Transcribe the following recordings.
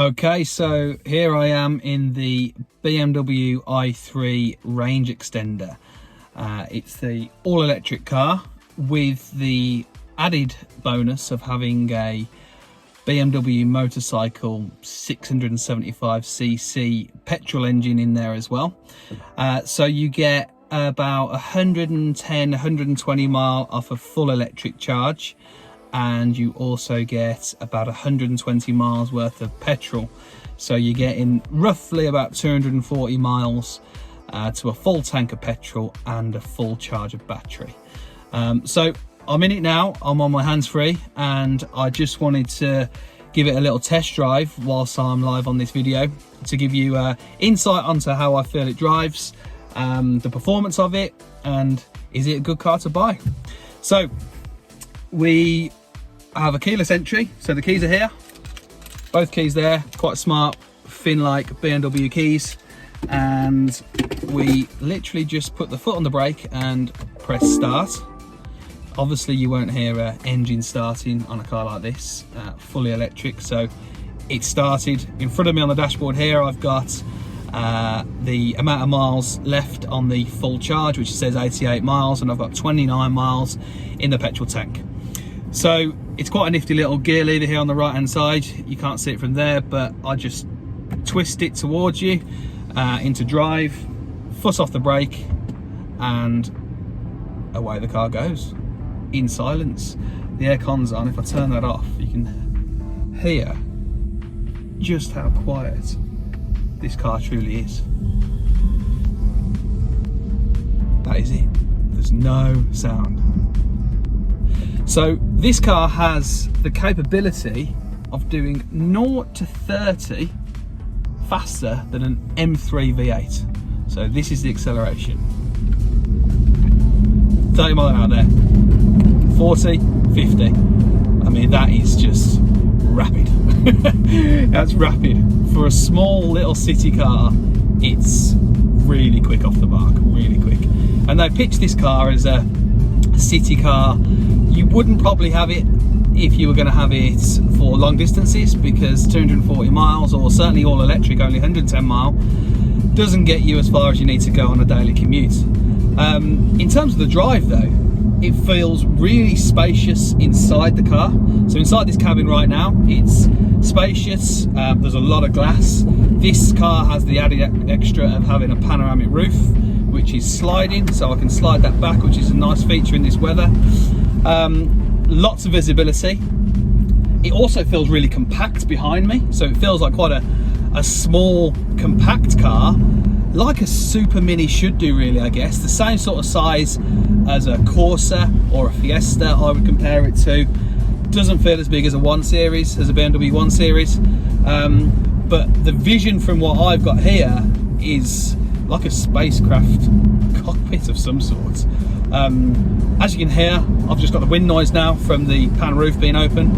Okay, so here I am in the BMW i3 Range Extender. It's the all-electric car with the added bonus of having a BMW motorcycle 675cc petrol engine in there as well. So you get about 110-120 mile off a full electric charge, and you also get about 120 miles worth of petrol. So you're getting roughly about 240 miles to a full tank of petrol and a full charge of battery. So I'm in it now, I'm on my hands-free, and I just wanted to give it a little test drive whilst I'm live on this video to give you insight onto how I feel it drives, the performance of it, and is it a good car to buy. So we have a keyless entry, so the keys are here, both keys there, quite smart fin-like BMW keys, and we literally just put the foot on the brake and press start. Obviously you won't hear an engine starting on a car like this, fully electric. So it started. In front of me on the dashboard here I've got the amount of miles left on the full charge, which says 88 miles, and I've got 29 miles in the petrol tank. So it's quite a nifty little gear lever here on the right hand side. You can't see it from there, but I just twist it towards you into drive, foot off the brake, and away the car goes in silence. The aircon's on. If I turn that off, you can hear just how quiet this car truly is. That is it. There's no sound. So this car has the capability of doing 0 to 30 faster than an M3 V8. So this is the acceleration. 30 mile an hour there. 40, 50. I mean, that is just rapid. That's rapid. For a small little city car, it's really quick off the mark, really quick. And they pitched this car as a city car. You wouldn't probably have it if you were going to have it for long distances, because 240 miles, or certainly all electric, only 110 mile, doesn't get you as far as you need to go on a daily commute. In terms of the drive though, it feels really spacious inside the car. So inside this cabin right now, it's spacious. There's a lot of glass. This car has the added extra of having a panoramic roof, which is sliding, so I can slide that back, which is a nice feature in this weather. Lots of visibility. It also feels really compact behind me, so it feels like quite a small, compact car, like a super mini should do, really, I guess. The same sort of size as a Corsa or a Fiesta, I would compare it to. Doesn't feel as big as a 1 Series, as a BMW 1 Series, but the vision from what I've got here is like a spacecraft cockpit of some sort. As you can hear, I've just got the wind noise now from the pan roof being open,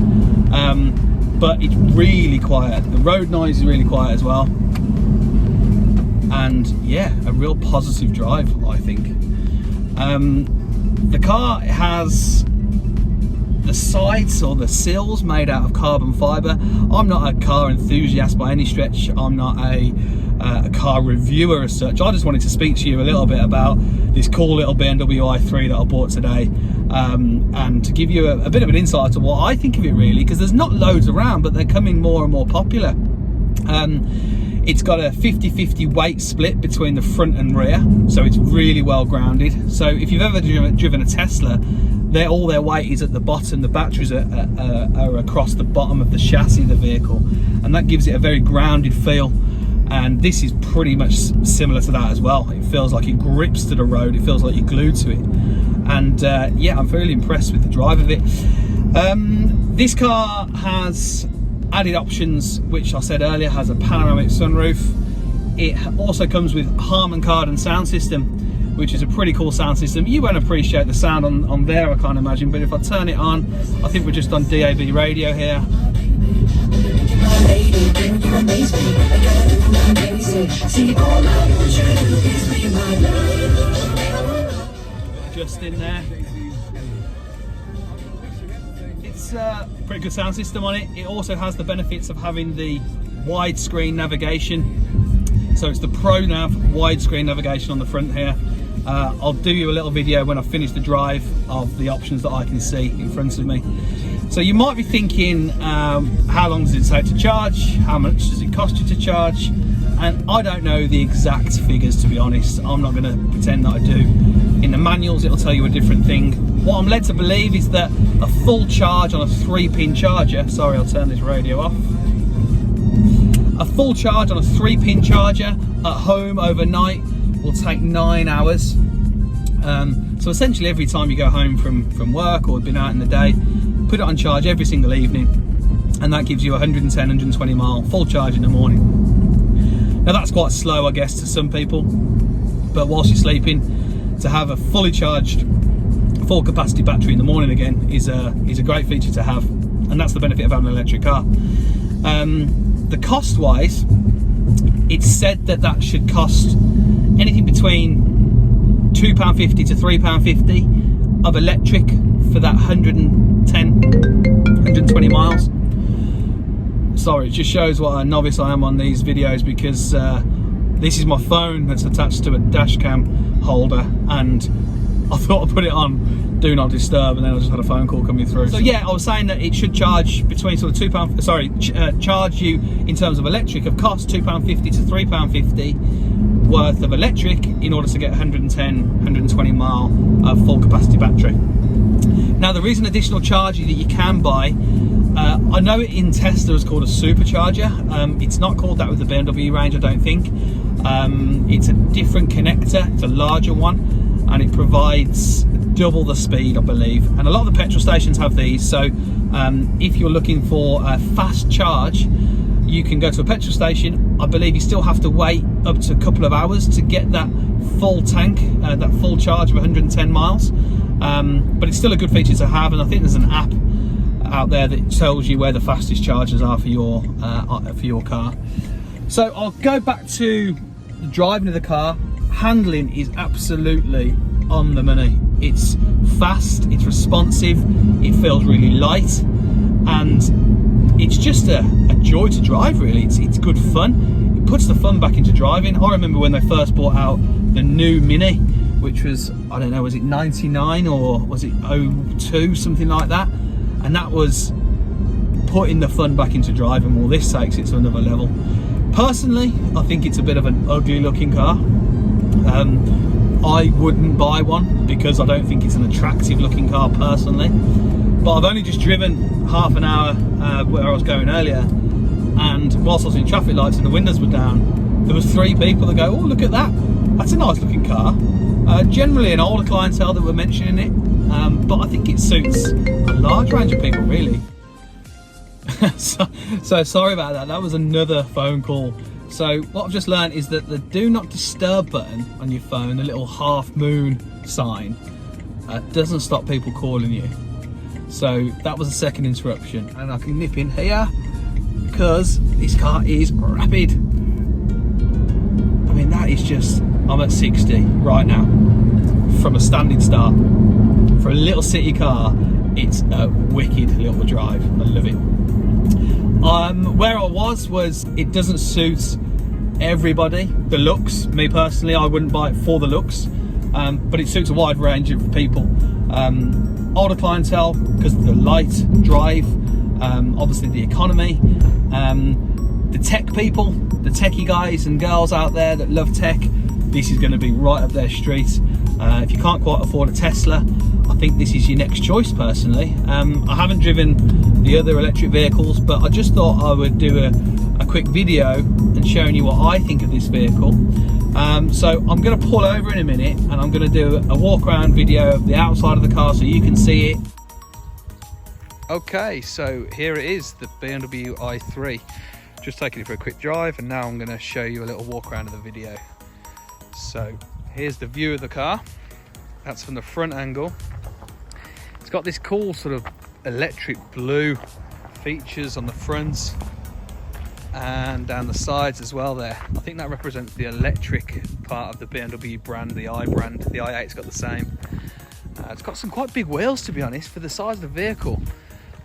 but it's really quiet. The road noise is really quiet as well, and yeah, a real positive drive, I think. The car has the sides or the sills made out of carbon fibre. I'm not a car enthusiast by any stretch. I'm not a car reviewer as such. I just wanted to speak to you a little bit about this cool little BMW i3 that I bought today, and to give you a bit of an insight to what I think of it, really, because there's not loads around, but they're coming more and more popular. It's got a 50-50 weight split between the front and rear, so it's really well grounded. So if you've ever driven a Tesla, all their weight is at the bottom. The batteries are across the bottom of the chassis of the vehicle, and that gives it a very grounded feel. And this is pretty much similar to that as well. It feels like it grips to the road. It feels like you're glued to it. And yeah, I'm really impressed with the drive of it. This car has added options, which I said earlier, has a panoramic sunroof. It also comes with Harman Kardon sound system, which is a pretty cool sound system. You won't appreciate the sound on there, I can't imagine, but if I turn it on, I think we're just on DAB radio here. Just in there. It's a pretty good sound system on it. It also has the benefits of having the widescreen navigation. So it's the Pro Nav widescreen navigation on the front here. I'll do you a little video when I finish the drive of the options that I can see in front of me. So you might be thinking, how long does it take to charge? How much does it cost you to charge? And I don't know the exact figures, to be honest. I'm not going to pretend that I do. In the manuals, it'll tell you a different thing. What I'm led to believe is that a full charge on a 3-pin charger, sorry, I'll turn this radio off. A full charge on a 3-pin charger at home overnight will take 9 hours. So essentially every time you go home from work or been out in the day, put it on charge every single evening, and that gives you 110, 120 mile full charge in the morning. Now that's quite slow, I guess, to some people, but whilst you're sleeping, to have a fully charged full capacity battery in the morning again is a great feature to have, and that's the benefit of having an electric car. The cost wise, it's said that should cost anything between £2.50 to £3.50 of electric for that 110, 120 miles. Sorry, it just shows what a novice I am on these videos, because this is my phone that's attached to a dash cam holder, and I thought I'd put it on do not disturb, and then I just had a phone call coming through. So yeah, I was saying that it should charge between sort of charge you in terms of electric of cost £2.50 to £3.50 worth of electric in order to get 110, 120 mile full capacity battery. Now there is an additional charger that you can buy. I know it in Tesla is called a supercharger. It's not called that with the BMW range, I don't think. It's a different connector, it's a larger one, and it provides double the speed, I believe. And a lot of the petrol stations have these, so if you're looking for a fast charge, you can go to a petrol station. I believe you still have to wait up to a couple of hours to get that full tank, that full charge of 110 miles. But it's still a good feature to have, and I think there's an app out there that tells you where the fastest chargers are for your car. So I'll go back to the driving of the car. Handling is absolutely on the money. It's fast, it's responsive, it feels really light, and it's just a joy to drive, really. It's good fun. It puts the fun back into driving. I remember when they first brought out the new Mini, which was, I don't know, was it 99 or was it 02, something like that? And that was putting the fun back into driving. Well, this takes it to another level. Personally, I think it's a bit of an ugly looking car. I wouldn't buy one because I don't think it's an attractive looking car personally. But I've only just driven half an hour where I was going earlier, and whilst I was in traffic lights and the windows were down, there was 3 people that go, oh, look at that, that's a nice looking car. Generally an older clientele that were mentioning it, but I think it suits a large range of people, really. so sorry about that, that was another phone call. So what I've just learned is that the do not disturb button on your phone, the little half moon sign, doesn't stop people calling you. So that was a second interruption, and I can nip in here because this car is rapid. I mean, that is just, I'm at 60 right now from a standing start. For a little city car, it's a wicked little drive. I love it. Where I was it doesn't suit everybody. The looks, me personally, I wouldn't buy it for the looks, but it suits a wide range of people. Older clientele because of the light drive, obviously the economy, the tech people, the techie guys and girls out there that love tech. This is going to be right up their street. If you can't quite afford a Tesla, I think this is your next choice personally. I haven't driven the other electric vehicles, but I just thought I would do a quick video and showing you what I think of this vehicle. So I'm going to pull over in a minute and I'm going to do a walk around video of the outside of the car so you can see it. Okay, so here it is, the BMW i3. Just taking it for a quick drive, and now I'm going to show you a little walk around of the video. So here's the view of the car. That's from the front angle. It's got this cool sort of electric blue features on the front and down the sides as well there. I think that represents the electric part of the BMW brand, the i brand. The i8's got the same. It's got some quite big wheels, to be honest, for the size of the vehicle.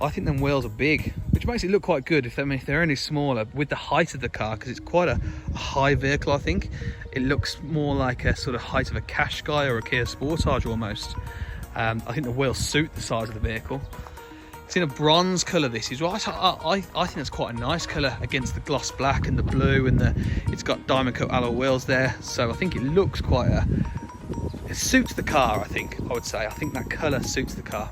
I think them wheels are big, which makes it look quite good if they're only smaller with the height of the car, because it's quite a high vehicle. I think it looks more like a sort of height of a Qashqai or a Kia Sportage almost. I think the wheels suit the size of the vehicle. It's in a bronze colour, this is right. I think that's quite a nice colour against the gloss black and the blue, and it's got diamond cut alloy wheels there, so I think it looks quite it suits the car. I would say I think that colour suits the car.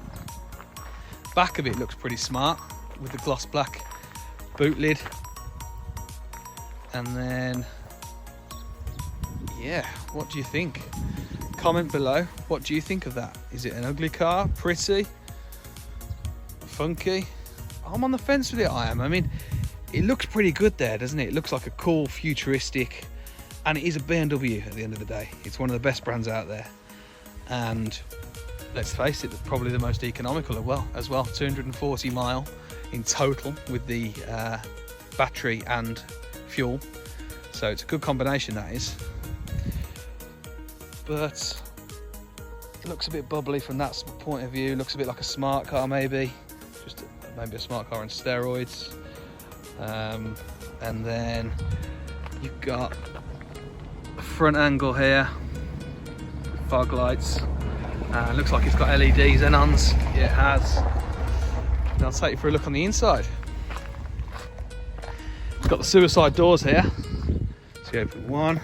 Back of it looks pretty smart with the gloss black boot lid, and then yeah, what do you think? Comment below, what do you think of that? Is it an ugly car, pretty, funky? I'm on the fence with it. I mean, it looks pretty good there, doesn't it? It looks like a cool futuristic, and it is a BMW at the end of the day. It's one of the best brands out there, and let's face it, probably the most economical as well. 240 mile in total with the battery and fuel, so it's a good combination, that is. But it looks a bit bubbly from that point of view. Looks a bit like a smart car, maybe maybe a smart car on steroids. And then you've got a front angle here, fog lights. Looks like it's got LED xenons. Yeah, it has. And I'll take you for a look on the inside. It's got the suicide doors here. So you open one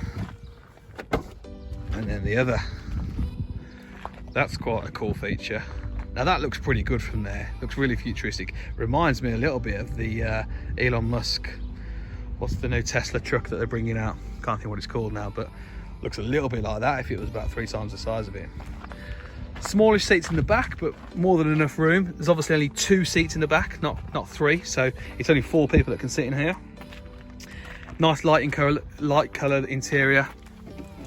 and then the other. That's quite a cool feature. Now that looks pretty good from there. Looks really futuristic. Reminds me a little bit of the Elon Musk, what's the new Tesla truck that they're bringing out? Can't think what it's called now, but looks a little bit like that if it was about 3 times the size of it. Smallish seats in the back, but more than enough room. There's obviously only 2 seats in the back, not 3, so it's only 4 people that can sit in here. Nice light coloured interior,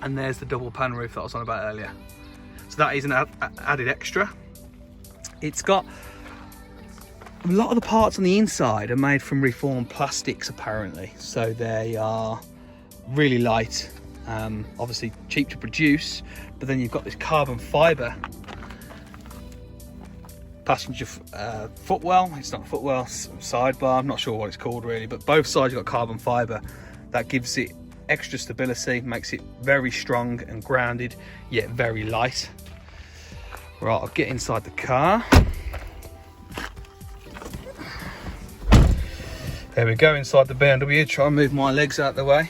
and there's the double pan roof that I was on about earlier. So that is an added extra. It's got a lot of the parts on the inside are made from reformed plastics apparently, so they are really light, obviously cheap to produce, but then you've got this carbon fibre passenger footwell. It's not footwell, sidebar, I'm not sure what it's called really, but both sides you've got carbon fibre that gives it extra stability, makes it very strong and grounded, yet very light. Right, I'll get inside the car. There we go, inside the BMW. Try and move my legs out of the way.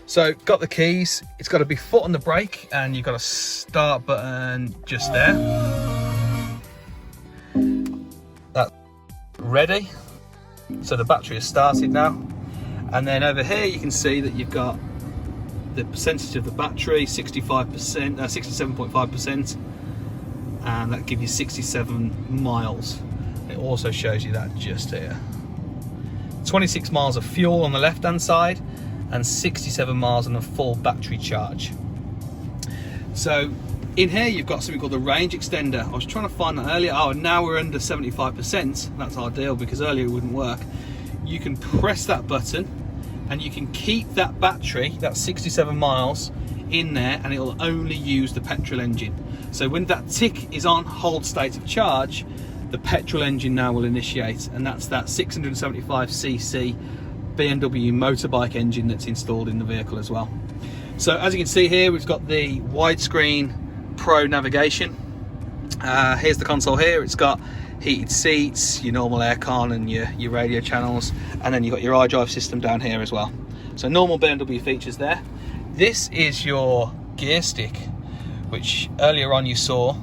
So, got the keys. It's got to be foot on the brake, and you've got a start button just there. That's ready. So the battery has started now. And then over here you can see that you've got the percentage of the battery, 65%, 67.5%, and that gives you 67 miles. It also shows you that just here. 26 miles of fuel on the left hand side and 67 miles on a full battery charge. So in here you've got something called the range extender. I was trying to find that earlier. Oh, now we're under 75%. That's ideal because earlier it wouldn't work. You can press that button and you can keep that battery, that 67 miles, in there, and it'll only use the petrol engine. So when that tick is on hold state of charge, the petrol engine now will initiate, and that's that 675cc BMW motorbike engine that's installed in the vehicle as well. So as you can see here, we've got the widescreen Pro navigation. Here's the console here. It's got heated seats, your normal aircon and your radio channels, and then you've got your iDrive system down here as well. So normal BMW features there. This is your gear stick, which earlier on you saw,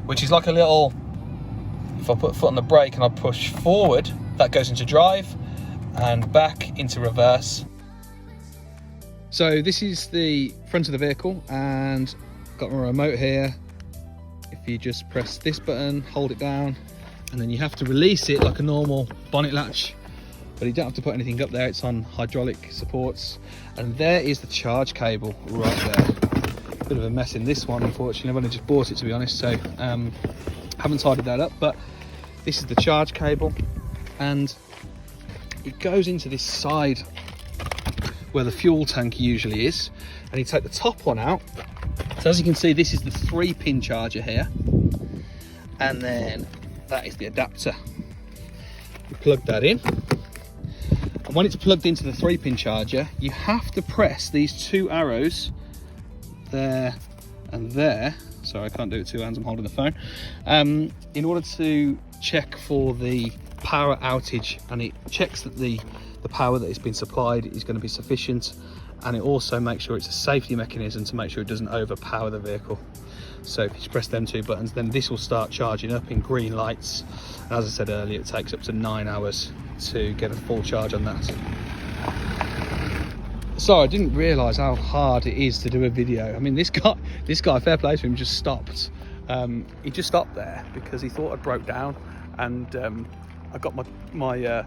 which is like a little, if I put a foot on the brake and I push forward, that goes into drive and back into reverse. So this is the front of the vehicle, and got my remote here. If you just press this button, hold it down, and then you have to release it like a normal bonnet latch, but you don't have to put anything up there. It's on hydraulic supports, and there is the charge cable right there. Bit of a mess in this one, unfortunately. I've only just bought it, to be honest, so haven't tidied that up, but this is the charge cable, and it goes into this side where the fuel tank usually is, and you take the top one out. So as you can see, this is the 3-pin charger here, and then that is the adapter. You plug that in, and when it's plugged into the 3-pin charger, you have to press these 2 arrows there and there. Sorry, I can't do it with 2 hands, I'm holding the phone. In order to check for the power outage, and it checks that the power that has been supplied is going to be sufficient, and it also makes sure it's a safety mechanism to make sure it doesn't overpower the vehicle. So if you press them 2 buttons, then this will start charging up in green lights. And as I said earlier, it takes up to 9 hours to get a full charge on that. So I didn't realise how hard it is to do a video. I mean, this guy, fair play to him, just stopped. He just stopped there because he thought I broke down, and I got my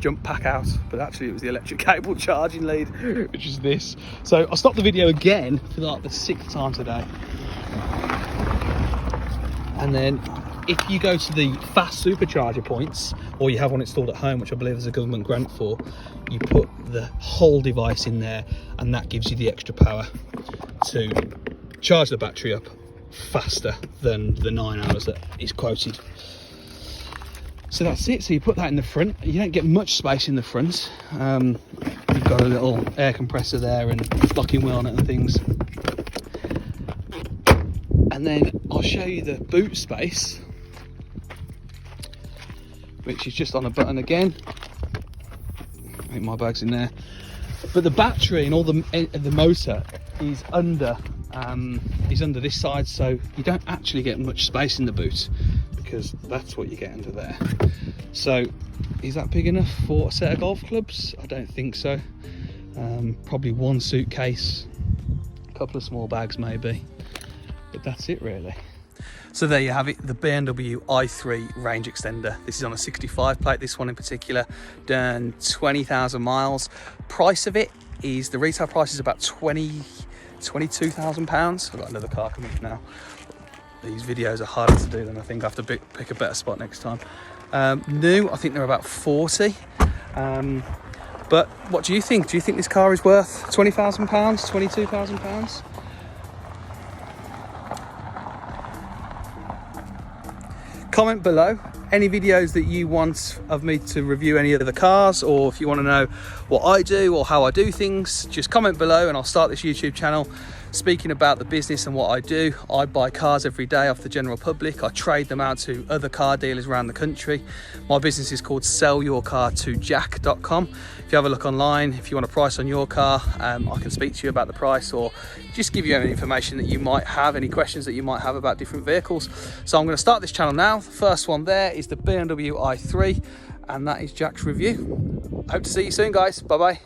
jump pack out, but actually it was the electric cable charging lead, which is this. So I stopped the video again for like the 6th time today. And then if you go to the fast supercharger points, or you have one installed at home, which I believe there's a government grant for, you put the whole device in there, and that gives you the extra power to charge the battery up faster than the 9 hours that is quoted. So that's it. So you put that in the front. You don't get much space in the front. You've got a little air compressor there and locking wheel on it and things. And then I'll show you the boot space, which is just on a button again. I think my bag's in there. But the battery and all the motor is under this side, so you don't actually get much space in the boot, because that's what you get under there. So is that big enough for a set of golf clubs? I don't think so. Probably 1 suitcase, a couple of small bags maybe, but that's it really. So there you have it, the BMW i3 Range Extender. This is on a 65 plate, this one in particular, done 20,000 miles. Price of it is, the retail price is about £22,000. I've got another car coming up now. These videos are harder to do than I think. I have to pick a better spot next time. New, I think they're about 40. But what do you think? Do you think this car is worth £20,000, £22,000? Comment below any videos that you want of me to review any of the cars, or if you want to know what I do or how I do things, just comment below and I'll start this YouTube channel speaking about the business and what I do. I buy cars every day off the general public. I trade them out to other car dealers around the country. My business is called sellyourcar2jack.com. If you have a look online, if you want a price on your car, I can speak to you about the price, or just give you any information that you might have, any questions that you might have about different vehicles. So I'm going to start this channel now. The first one there is the BMW i3, and that is Jack's review. I hope to see you soon, guys. Bye bye.